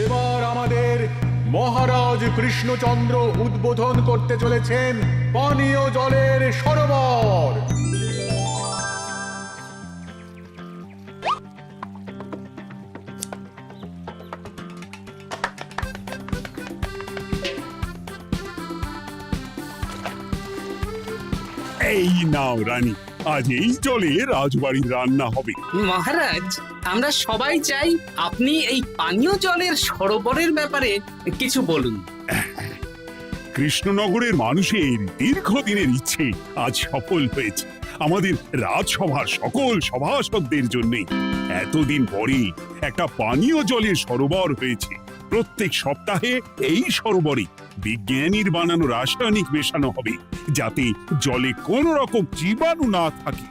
এবার আমাদের মহারাজ কৃষ্ণচন্দ্র উদ্বোধন করতে চলেছেন পানীয় জলের সরোবর। এই নাও রানী, আজ এই জলে রাজবাড়ির রান্না হবে। মহারাজ, আমরা সবাই চাই আপনি এই পানীয় জলের সরোবরের ব্যাপারে কিছু বলুন। কৃষ্ণনগরের মানুষের দীর্ঘদিনের ইচ্ছে আজ সফল হয়েছে। আমাদের রাজসভার সকল সভাসদদের জন্য এতদিন পরে একটা পানীয় জলের সরোবর হয়েছে। প্রত্যেক সপ্তাহে এই সরোবরে বিজ্ঞানীর বানানো রাসায়নিক মেশানো হবে, যাতে জলে কোনো রকম জীবাণু না থাকে।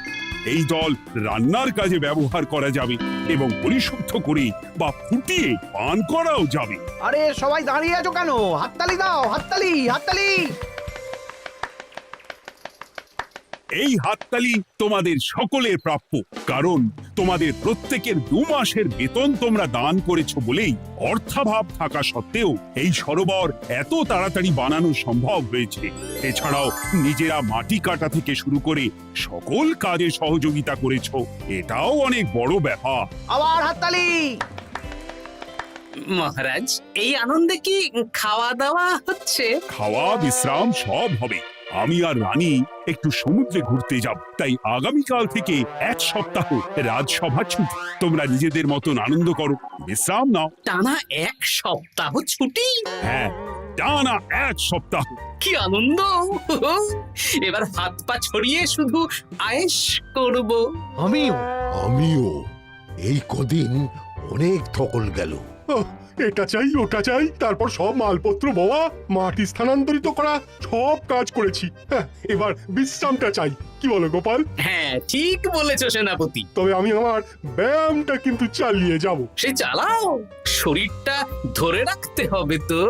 এই জল রান্নার কাজে ব্যবহার করা যাবে এবং পরিশুদ্ধ করে বা ফুটিয়ে পান করাও যাবে। আরে সবাই দাঁড়িয়ে আছো কেন? হাততালি দাও, হাততালি, হাততালি। এই হাততালি তোমাদের সকলের প্রাপ্য, কারণ তোমাদের প্রত্যেকের 2 মাসের বেতন তোমরা দান করেছো বলেই অর্থাভাব থাকা সত্ত্বেও এই সরোবর এত তাড়াতাড়ি বানানো সম্ভব হয়েছে। এছাড়াও নিজেরা মাটি কাটা থেকে শুরু করে সকল কাজে সহযোগিতা করেছো, এটাও অনেক বড় ব্যাপার। আবার হাততালি। মহারাজ, এই আনন্দে কি খাওয়া দাওয়া হচ্ছে? খাওয়া বিশ্রাম সব হবে। আমি আর রানী একটু সমুদ্রে ঘুরতে যাব, তাই আগামীকাল থেকে 1 সপ্তাহ রাজসভা ছুটি। তোমরা নিজেদের মতন আনন্দ করো, বিশ্রাম নাও। টানা 1 সপ্তাহ ছুটি? হ্যাঁ, টানা 1 সপ্তাহ। কি আনন্দ! এবার হাত পা ছড়িয়ে শুধু আয়েশ করব। আমিও এই কদিন অনেক ধকল গেল। এটা চাই ওটা চাই, তারপর সব মালপত্র বওয়া, মাটি স্থানান্তরিত করা, সব কাজ করেছি। এবার বিশ্রামটা চাই। কি বলো গোপাল? হ্যাঁ, ঠিক বলেছো সেনাপতি। তবে আমি আমার ব্যায়ামটা কিন্তু চালিয়ে যাব। সে চালাও, শরীরটা ধরে রাখতে হবে তো।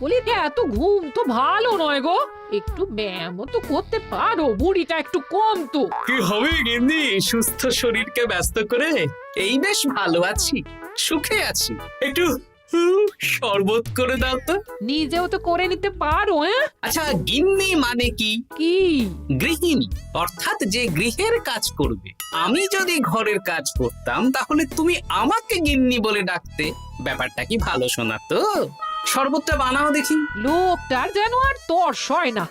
বলি এত ঘুম তো ভালো নয় গো, একটু ব্যায়ামও তো করতে পারো, বুড়িটা একটু কম তো। কি হবে গিন্নি, সুস্থ শরীরকে ব্যস্ত করে এই বেশ ভালো আছি, সুখে আছি। একটু শরবত করে দাও তো। নিজেও তো করে নিতে পারো। আচ্ছা, গিন্নি মানে কি? কি? গৃহিণী, অর্থাৎ যে গৃহের কাজ করবে। আমি যদি ঘরের কাজ করতাম তাহলে তুমি আমাকে গিন্নি বলে ডাকতে। ব্যাপারটা কি ভালো শোনা তো? শরবতটা বানাও দেখি। লোকটার যেন আর তর্স হয় না।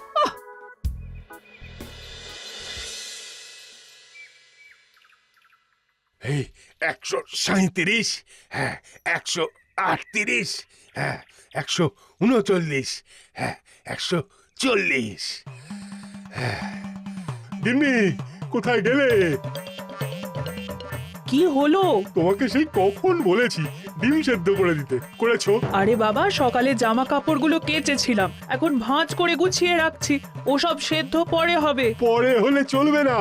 এই 137, হ্যাঁ 138, হ্যাঁ 139, হ্যাঁ 140। গিন্নি, কোথায় গেলে? কি হলো? তোমাকে সেই কখন বলেছি ডিম সেদ্ধ করে দিতে, করেছো? আরে বাবা, সকালে জামা কাপড়গুলো কেচেছিলাম, এখন ভাঁজ করে গুছিয়ে রাখছি। ওসব সেদ্ধ পরে হবে। পরে হলে চলবে না,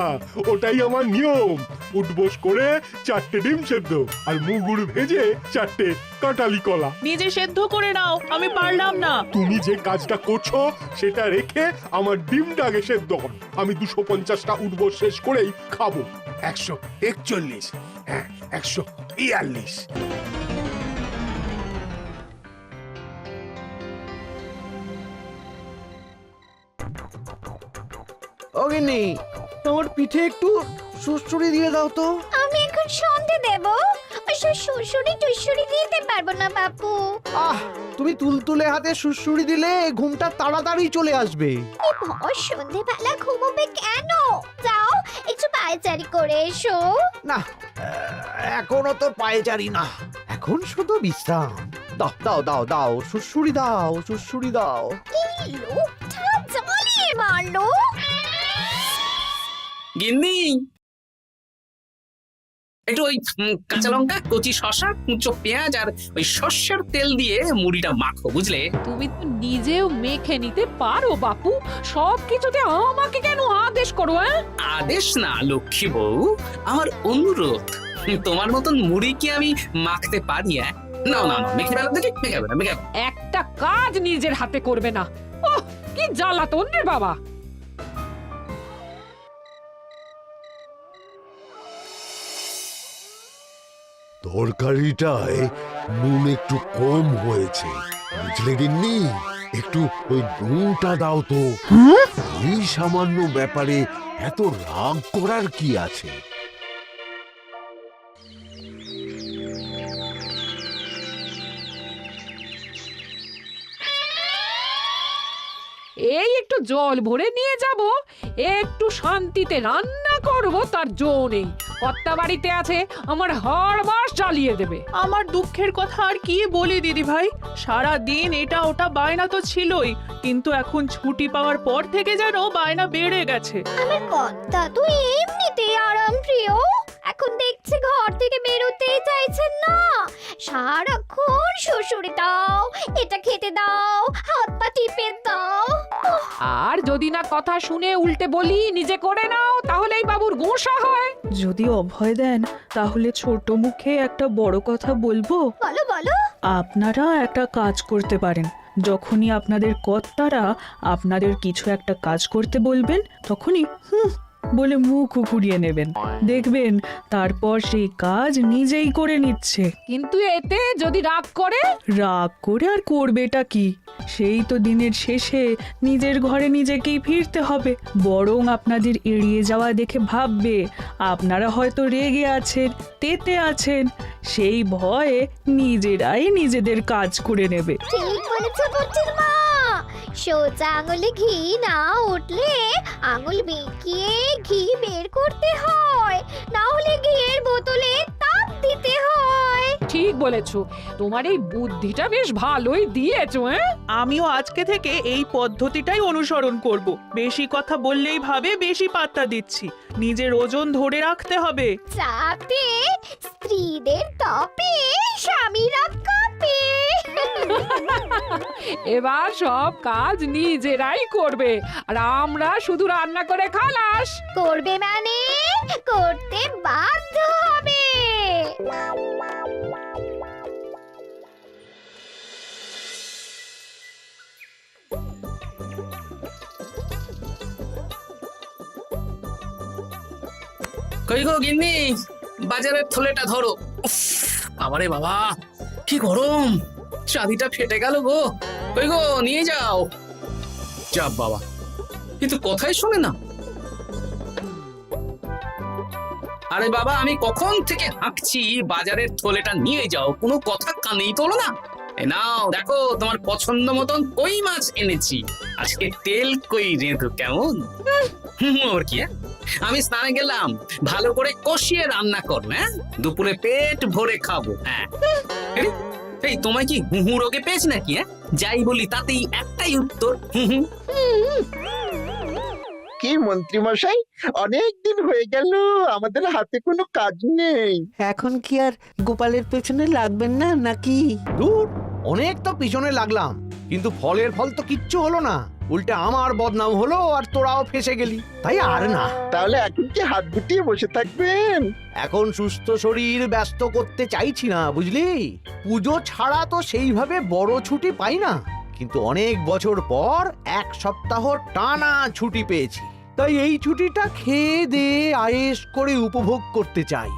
ওটাই আমার নিয়ম। উঠবোস করে 4টে ডিম সেদ্ধ আর মুগুর ভেজে 4টে কাঁঠালি কলা। নিজে সেদ্ধ করে নাও, আমি পারলাম না। তুমি যে কাজটা করছো সেটা রেখে আমার ডিমটা আগে সেদ্ধ করো। আমি 250টা উঠবোস শেষ করেই খাবো। 141, হ্যাঁ 142। ও গিন্নি, তোমার পিঠে একটু সুড়সুড়ি দিয়ে দাও তো। আমি এখন সন্ধে দেব, ওসব সুড়সুড়ি টুসুড়ি দিতে পারবো না বাপু। তুমি তুলতুলে হাতে সুড়সুড়ি দিলে ঘুমটা তাড়াতাড়ি চলে আসবে। এই ভর সন্ধেবেলা ঘুমোবে কেন? যাও একটু পায়চারি করে এসো। না, এখনো তো পায়চারি না, এখন শুধু বিশ্রাম। দাও দাও দাও দাও, সুড়সুড়ি দাও, সুড়সুড়ি দাও। এই লোকটা জ্বালিয়ে মারলো। গিন্নি, একটু ওই কাঁচা লঙ্কা, কচি শসা, কুচো পেঁয়াজ আর ওই সর্ষের তেল দিয়ে মুড়িটা মাখো, বুঝলে? তুমি তো নিজেও মেখে নিতে পারো বাপু, সব কিছুতে আমাকে কেন আদেশ করো? আদেশ না লক্ষ্মী বউ, আমার অনুরোধ। তোমার মতন মুড়ি কি আমি মাখতে পারি? না না না, মেখে ফেলো দেখি, মেখে ফেলো। একটা কাজ নিজের হাতে করবে না। ওহ, কি জ্বালাতন রে বাবা। তরকারিটায় নুন একটু কম হয়েছে, বুঝলে গিন্নি? একটু ওই নুনটা দাও তো। এই সামান্য ব্যাপারে এত রাগ করার কি আছে? এই একটু জল ভরে নিয়ে যাব, একটু শান্তিতে রান্না করব তার জো নেই। কর্তা বাড়িতে আছে, আমার হাড় মাস জ্বালিয়ে দেবে। আমার দুঃখের কথা আর কি বলি দিদি ভাই, সারা দিন এটা ওটা বায়না তো ছিলই, কিন্তু এখন ছুটি পাওয়ার পর থেকে যেন বায়না বেড়ে গেছে। আমার কর্তা তো এমনিতেই আরাম প্রিয়, এখন দেখছি ঘর থেকে বেরোতেই চাইছেন না। সারাক্ষণ শ্বশুরে দাও, এটা খেতে দাও, হাত পা টিপে দাও। আর যদি না কথা শুনে উল্টে বলি নিজে করে নাও, তাহলেই বাবুর গোসা হয়। যদি অভয় দেন তাহলে ছোট মুখে একটা বড় কথা বলবো। বলো বলো। আপনারা একটা কাজ করতে পারেন, যখনই আপনাদের কর্তারা আপনাদের কিছু একটা কাজ করতে বলবেন তখনই বলে মুখ ঘুরিয়ে নেবেন, দেখবেন তারপর সেই কাজ নিজেই করে নিচ্ছে। কিন্তু এতে যদি রাগ করে? রাগ করে আর করবেটা কি, সেই তো দিনের শেষে নিজের ঘরে নিজেকেই ফিরতে হবে। বরং আপনাদের এড়িয়ে যাওয়া দেখে ভাববে আপনারা হয়তো রেগে আছেন, তেতে আছেন, সেই ভয়ে নিজেরাই নিজেদের কাজ করে নেবে। ঠিক বলেছো বুচির মা। সোজা আঙুলে ঘি না উঠলে আঙুল বেঁকিয়ে ঘি বের করতে হয়, না হলে ঘিয়ের বোতলে তাপ দিতে হয়। ঠিক বলেছো, তোমার এই বুদ্ধিটা বেশ ভালোই দিয়েছো। আমিও আজকে থেকে এই পদ্ধতিটাই অনুসরণ করব। বেশি কথা বললেই ভাবে বেশি পাত্তা দিচ্ছি, নিজের ওজন ধরে রাখতে হবে, যাতে স্ত্রীদের তপে স্বামীরা কাঁপে। এবার সব কাজ নিজেরাই করবে, আর আমরা শুধু রান্না করে খালাস। করবে মানে করতে বাধ্য হবে। কই গো গিন্নি, বাজারের থলেটা ধরো। উফ, বাবারে বাবা, কি গরম, চাঁদিটা ফেটে গেল গো। কই গো, নিয়ে যাও। যা বাবা, কিন্তু কথাই শোনে না। আরে বাবা, আমি কখন থেকে হাঁকছি বাজারের থলেটা নিয়ে যাও, কোনো কথা কানেই তোলো না। এ নাও দেখো, তোমার পছন্দ মতন কই মাছ এনেছি, আজকে তেল কই রেঁধো কেমন। ওর কি, আমি স্নানে গেলাম, ভালো করে কষিয়ে রান্না করো। হ্যাঁ, দুপুরে পেট ভরে খাবো। হ্যাঁ, এই তোমায় কি হুহু রোগে পেয়েছি নাকি? হ্যাঁ, যাই বলি তাতেই একটাই উত্তর, হুহু। কি মন্ত্রী মশাই, অনেক দিন হয়ে গেল আমাদের হাতে কোনো কাজ নেই। এখন কি আর গোপালের পেছনে লাগবেন না নাকি? দূর, অনেক তো পিছনে লাগলাম, কিন্তু ফলের ফল তো কিচ্ছু হলো না। উল্টে আমার বদনাম হলো, আর তোরাও ফেসে গেলি। তাই আর না। তাহলে এখন কি হাত গুটিয়ে বসে থাকবেন? এখন সুস্থ শরীর ব্যস্ত করতে চাইছি না, বুঝলি? পুজো ছাড়া তো সেইভাবে বড় ছুটি পাই না, কিন্তু অনেক বছর পর এক সপ্তাহ টানা ছুটি পেয়েছি। তাই এই ছুটিটা খেয়ে দিয়ে আয়েশ করে উপভোগ করতে চাই।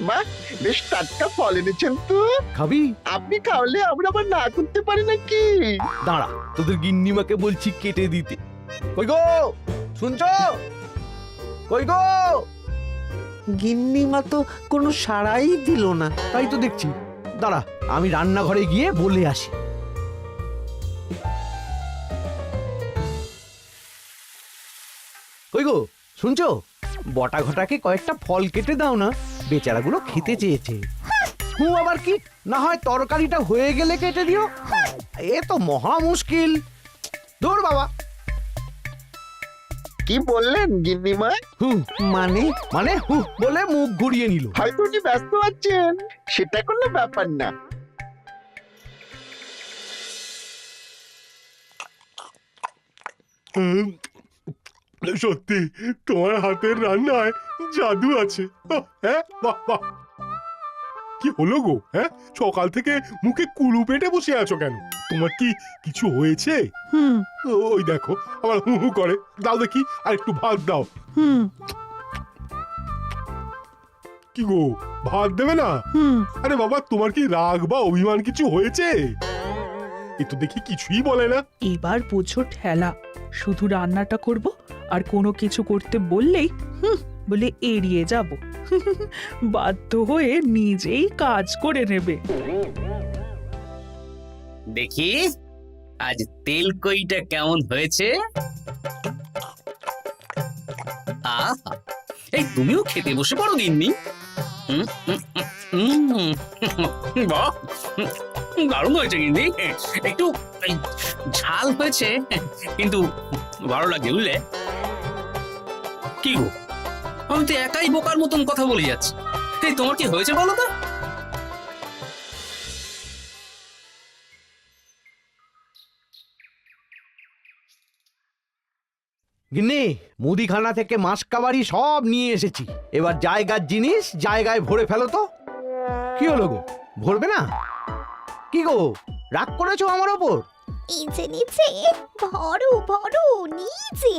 বাহ, বেশ টাটকা ফল এনেছেন তো। খাবি? আপনি খাওয়ালে আমরা আবার না করতে পারি নাকি? দাঁড়া, তোদের গিন্নিমাকে বলছি কেটে দিতে। কই গো, শুনছো? কই গো? গিন্নিমা তো কোনো সাড়াই দিল না। তাই তো দেখছি, দাঁড়া আমি রান্নাঘরে গিয়ে বলে আসি। কই গো, শুনছো? বটা ঘটাকে কয়েকটা ফল কেটে দাও না, বেচারাগুলো খেতে চেয়েছে। আবার কি, না হয় তরকারিটা হয়ে গেলে কেটে দিও। এ তো মহা মুশকিল। দূর বাবা। কি বললেন গিন্নিমা? মানে মানে বলে মুখ ঘুরিয়ে নিল। হয়তো উনি ব্যস্ত আছেন, সেটা কোনো ব্যাপার না। সত্যি তোমার হাতের রান্নায় জাদু আছে। হ্যাঁ, বাহ বাহ। কি হলো গো? হ্যাঁ, সকাল থেকে মুখে কুলু পেটে বসে আছো কেন? তোমার কি কিছু হয়েছে? হুম ওই দেখো আবার হু হু করে। দাও দেখি, আর একটু ভাত দাও। হুম কি গো, ভাত দেবে না? হুম আরে বাবা, তোমার কি রাগ বা অভিমান কিছু হয়েছে? এ তো দেখি কিছুই বলে না। এবার বোঝো ঠেলা, শুধু রান্নাটা করব আর কোনো কিছু করতে বললেই বলে এড়িয়ে যাব। বাধ্য হয়ে নিজেই কাজ করে নেবে। দেখি আজ তেল কইটা কেমন হয়েছে। আহা, এই তুমিও খেতে বসে পড়ো গিন্নি। বাহ, দারুণ হয়েছে গিন্নি। একটু এই, ঝাল হয়েছে কিন্তু ভালো লাগে বুঝলে। কি গো, আমি তো একাই বোকার মতন কথা বলে যাচ্ছি। এই তোমার কি হয়েছে বলো তো? গিন্নি, মুদিখানা থেকে মাসকাবারি সব নিয়ে এসেছি। এবার জায়গার জিনিস জায়গায় ভরে ফেলো তো। কি হলো গো, ভরবে না? কি গো, রাগ করেছো আমার ওপর? নিচে নিচে ভরো ভরো নিচে।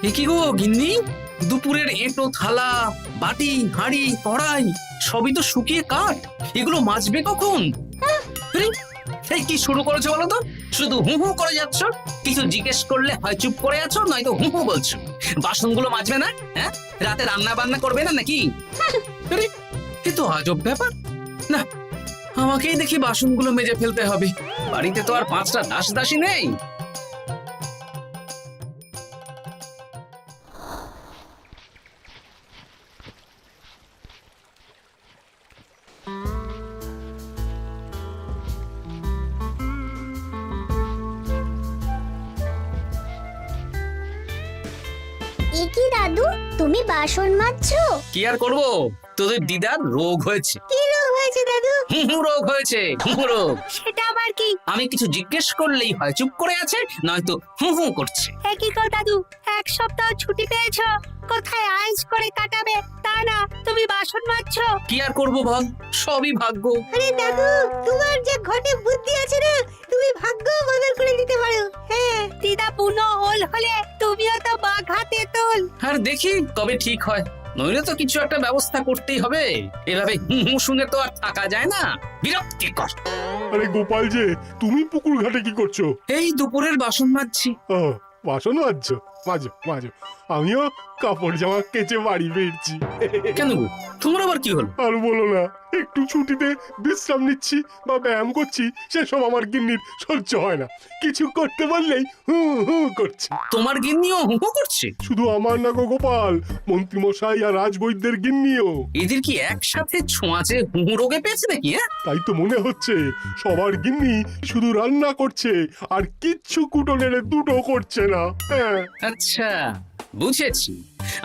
এ কি গো গিন্নি, দুপুরের এঁটো থালা, বাটি, হাঁড়ি, কড়াই সবই তো শুকিয়ে কাঠ। এগুলো মাজবে কখন? আরে, এই কি শুরু করেছো বলো তো? শুধু হু হু করে যাচ্ছ। কিছু জিজ্ঞেস করলে হয় চুপ করে আছো, নয়তো হু হু বলছো। বাসনগুলো মাজবে না? হ্যাঁ, রাতে রান্না বান্না করবে না নাকি? আরে, এ তো আজব ব্যাপার। না, আমাকেই দেখি বাসনগুলো মেজে ফেলতে হবে। বাড়িতে তো আর 5টা দাস দাসী নেই। এ কি দাদু, তুমি বাসন মাজছো? কি আর করবো, তোদের দিদার রোগ হয়েছে। কি রোগ হয়েছে দাদু? হুহু রোগ হয়েছে, হুহু রোগ। সেটা আবার কি? আমি কিছু জিজ্ঞেস করলেই হয় চুপ করে আছে, নয়তো হু হু করছে। কি গো দাদু, এক সপ্তাহ ছুটি পেয়েছো, কোথায় আইস করে কাটাবে তা না তুমি বাসন মাজছো? কি আর করবো বল, সবই ভাগ্য। আরে দাদু, তোমার যে ঘটে বুদ্ধি আছে না, তুমি ভাগ্য বদল করে দিতে পারো। হ্যাঁ, দিদা পুনো হল হলে তুমিও তো বাঘাতে তোল। আর দেখি কবে ঠিক হয়, নইলে তো কিছু একটা ব্যবস্থা করতেই হবে। এভাবে হু হু শুনে তো আর থাকা যায় না, বিরক্তিকর। আরে গোপাল যে, তুমি পুকুর ঘাটে কি করছো? এই দুপুরের বাসন মাজছি। ও, বাসন মাজছো? মাজো মাজো, আমিও কাপড় জামা কেচে বাড়ি ফিরছি। কেন গো, তোমার আবার কি হলো? আর বলো না, একটু ছুটিতে বিশ্রাম নিচ্ছি বা ব্যায়াম করছি, সেসব আমার গিন্নির সহ্য হয় না। কিছু করতে বললেই হু হু করছে। তোমার গিন্নিও হু হু করছে? শুধু আমার না গো গোপাল, মন্ত্রীমশাই আর রাজবৈদ্যের গিন্নিও। এদের কি একসাথে ছোঁয়াচে হু হু রোগে পেয়েছে নাকি? হ্যাঁ, তাই তো মনে হচ্ছে সবার গিন্নি শুধু রান্না করছে আর কিচ্ছু কুটো নেড়ে দুটো করছে না। হ্যাঁ, আচ্ছা বুঝেছি,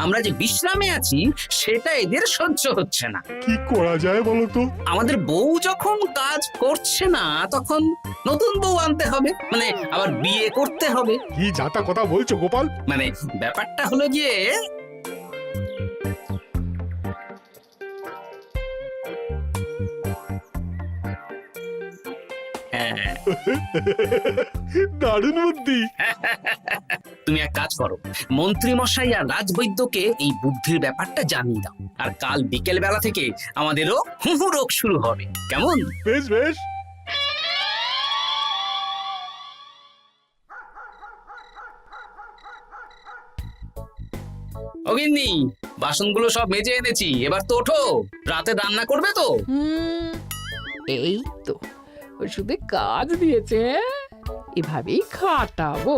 আমরা যে বিশ্রামে আছি সেটা এদের সহ্য হচ্ছে না। কি করা যায় বলো তো? আমাদের বউ যখন কাজ করছে না, তখন নতুন বউ আনতে হবে, মানে আবার বিয়ে করতে হবে। কি যাতা কথা বলছো গোপাল? মানে ব্যাপারটা হলো গিয়ে, হ্যাঁ, দারুণ বুদ্ধি। তুমি এক কাজ করো, মন্ত্রী মশাই আর রাজবৈদ্যকে এই বুদ্ধির ব্যাপারটা জানিয়ে দাও, আর কাল বিকেল বেলা থেকে আমাদেরও হু হু রোগ শুরু হবে। কেমন? বেশ বেশ। অগিন্নি, বাসনগুলো সব মেজে এনেছি, এবার তো ওঠো। রাতে রান্না করবে তো? এই তো ওষুধে কাজ দিয়েছে। এভাবেই খাটাবো,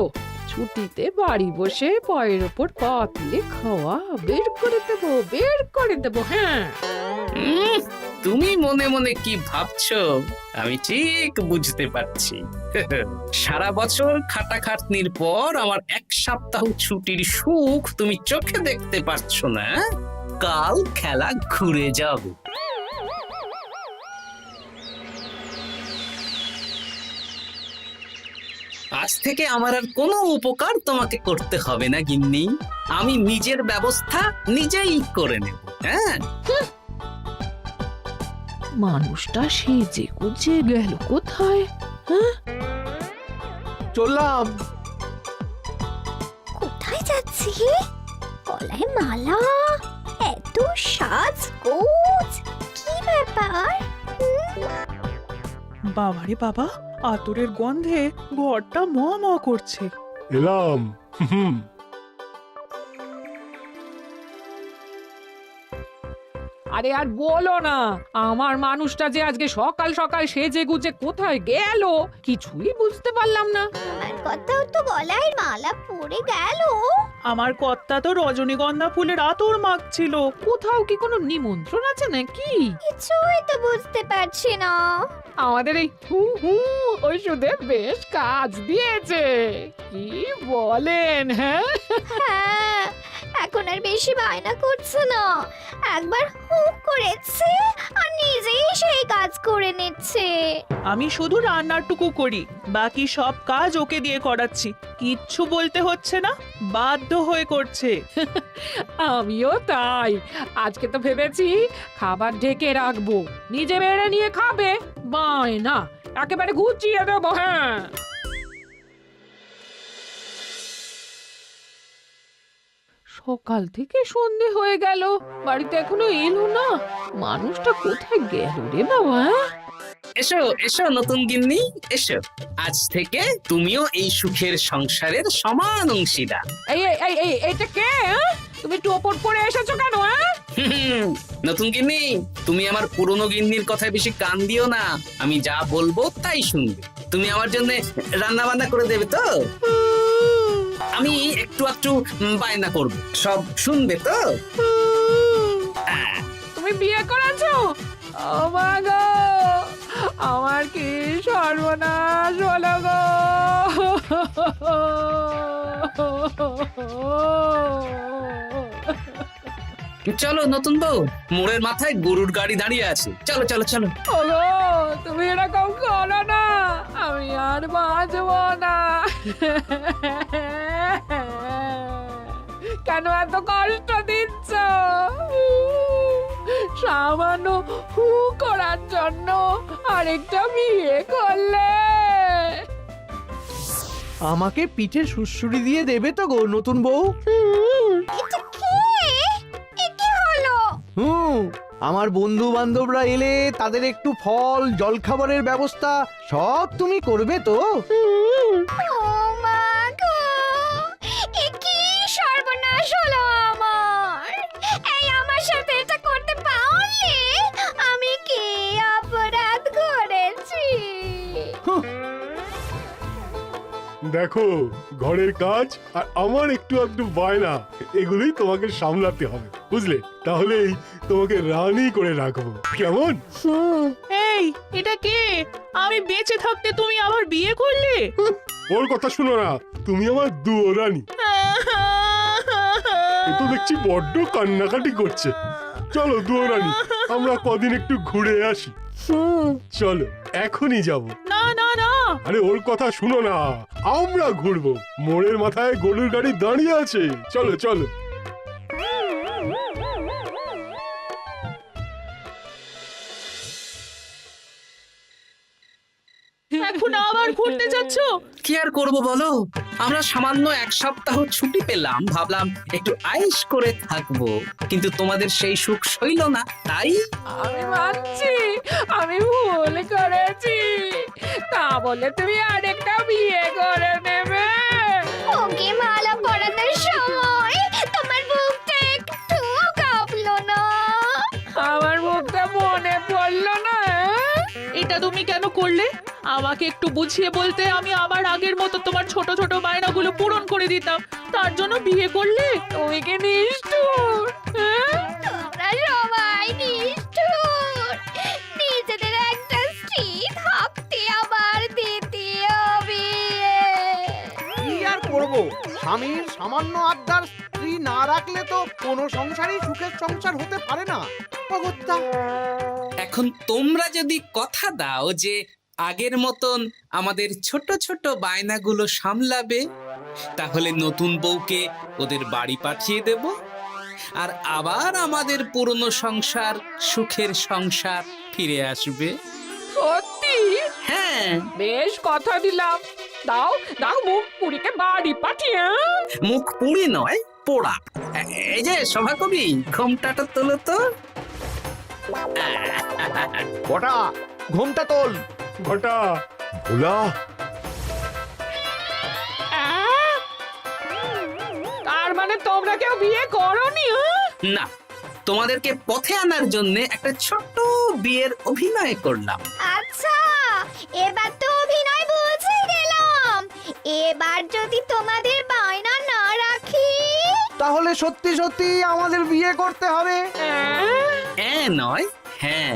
ছুটিতে বাড়ি বসে পায়ের ওপর পা তুলে খাওয়া বের করে দেবো, বের করে দেবো। হ্যাঁ, তুমি মনে মনে কি ভাবছো আমি ঠিক বুঝতে পারছি। সারা বছর খাটাখাটনির পর আমার 1 সপ্তাহ ছুটির সুখ তুমি চোখে দেখতে পারছো না। কাল খেলা ঘুরে যাবে। আজ থেকে আমার আর কোনো উপকার তোমাকে করতে হবে না গিন্নি। আমি নিজের ব্যবস্থা নিজেই করে নেব। হ্যাঁ, মানুষটা সেজে গুজে গেল কোথায়? চললাম। কোথায় যাচ্ছি? গলায় মালা, এত সাজগোজ, কি ব্যাপার? বাবারে বাবা, আতরের গন্ধে ঘরটা ম ম করছে। এলাম। হুম। আরে আর বলো না, আমার মানুষটা যে আজকে সকাল সকাল সেজে গুজে কোথায় গেল কিছুই বুঝতে পারলাম না। আমার কথাও তো গলায় মালা পড়ে গেল। আমার কর্তা তো রজনীগন্ধা ফুলের আতর মাখছিল। কোথাও কি কোনো নিমন্ত্রণ আছে নাকি? কিছুই তো বুঝতে পারছি না। আমাদের এই হু হু ওষুধে বেশ কাজ দিয়েছে, কি বলেন? হ্যাঁ, হ্যাঁ, এখন আর বেশি বায়না করছে না। একবার হুক করেছে আর নিজেই সেই কাজ করে নিচ্ছে। আমি শুধু রান্নাটুকু করি, বাকি সব কাজ ওকে দিয়ে করাচ্ছি। কিচ্ছু বলতে হচ্ছে না, বাধ্য হয়ে করছে। আমিও তাই। আজকে তো ভেবেছি খাবার ঢেকে রাখবো, নিজে বেড়ে নিয়ে খাবে। বায়না একেবারে গুছিয়ে দেবো। হ্যাঁ, সকাল থেকে সন্ধে হয়ে গেল, বাড়িতে এখনো এলো না। মানুষটা কোথায় গেল রে বাবা? এসো এসো নতুন গিন্নি, এসো। আজ থেকে তুমিও এই সুখের সংসারের সমান অংশীদার। এই এই এই এই এটা কে? হ্যাঁ? তুমি টোপট পরে এসেছো কেন? হ্যাঁ, নতুন গিন্নি, তুমি আমার পুরনো গিন্নির কথায় বেশি কান দিও না। আমি যা বলবো তাই শুনবে। তুমি আমার জন্য রান্না বান্না করে দেবে তো? আমি একটু একটু বায়না করব, সব শুনবে তো? তুমি বিয়ে করেছো? ও মা গো, আমার কি সর্বনাশ হলো গো! চলো নতুন বউ, মোড়ের মাথায় গরুর গাড়ি দাঁড়িয়ে আছে, চলো চলো চলো। ওগো, তুমি এরকম করো না, আমি আর বাঁচবো না। কেন এত কষ্ট দিচ্ছ? সামান্য হু করার জন্য আরেকটা বিয়ে করলে? আমাকে পিঠে সুড়সুড়ি দিয়ে দেবে তো গো নতুন বউ? এটা কে? এ কি হলো? আমার বন্ধু বান্ধবরা এলে তাদের একটু ফল জলখাবারের ব্যবস্থা সব তুমি করবে তো? ও মা গো, এ কি সর্বনাশ হলো আমার! এই আমার সাথে এটা করতে পারলে আমি কি অপরাধ করেছি? দেখো, ঘরের কাজ আর আমার একটু একটু বায়না, এগুলোই তোমাকে সামলাতে হবে, বুঝলে? তাহলেই তোমাকে রানী করে রাখবো, কেমন? এই, এটা কে? আমি বেঁচে থাকতে তুমি আবার বিয়ে করলে? ওর কথা শুনো না, তুমি আমার দুয়ো রানী। এ তো দেখছি বড্ড কান্নাকাটি করছে। চলো দুয়ো রানী, আমরা কদিন একটু ঘুরে আসি। চলো, এখনই যাব। না না না, আরে ওর কথা শুনো না, আমরা ঘুরবো। মোড়ের মাথায় গরুর গাড়ি দাঁড়িয়ে আছে, চলো চলো। এখন আবার ঘুরতে যাচ্ছ? কি আর করব বলো, আমরা সামান্য এক সপ্তাহ ছুটি পেলাম, ভাবলাম একটু আয়েশ করে থাকবো, কিন্তু তোমাদের সেই সুখ সইল না, তাই আমি মানছি আমি ভুল করেছি, তা বলে তুমি আরেকটা বিয়ে করে নেবে? ওকে মালা পরানোর সময় তোমার বুকটা একটু কাঁপলো না? আমার মুখটা মনে পড়লো না? এটা তুমি কেন করলে? আমাকে একটু বুঝিয়ে বলতে আমি আবার আগের মতো তোমার ছোট ছোট বায়নাগুলো পূরণ করে দিতাম। তার জন্য বিয়ে করলে? তুমি কি নিষ্ঠুর? হ্যাঁ? তোমরা সবাই নিষ্ঠুর। নিজেদের একটা স্ত্রী থাকতে আবার দ্বিতীয় বিয়ে। কি আর করবো, স্বামীর সামান্য আবদার স্ত্রী না রাখলে তো কোনো সংসারই সুখের সংসার হতে পারে না। অগত্যা। এখন তোমরা যদি কথা দাও যে আগের মতন আমাদের ছোট ছোট বায়নাগুলো সামলাবে, তাহলে নতুন বউকে ওদের বাড়ি পাঠিয়ে দেব, আর আবার আমাদের পুরনো সংসার, সুখের সংসার ফিরে আসবে। সত্যি হ্যাঁ, বেশ কথা দিলাম। দাও দাও মুখ পুরীকে বাড়ি পাঠিয়ে। মুখ পুড়ি নয়, পোড়া। এই যে সভাকবি, ঘোমটাটা তোলো তো। কটা ঘুমটা তোল। ঘটা ভোলা তার মানে তোমরা কেউ বিয়ে করোনি? না, তোমাদেরকে পথে আনার জন্য একটা ছোট্ট বিয়ের অভিনয় করলাম। আচ্ছা, এবার তো অভিনয় বুঝে গেলাম। এবার যদি তোমাদের বায়না না রাখি, তাহলে সত্যি সত্যি আমাদের বিয়ে করতে হবে। নয়, হ্যাঁ।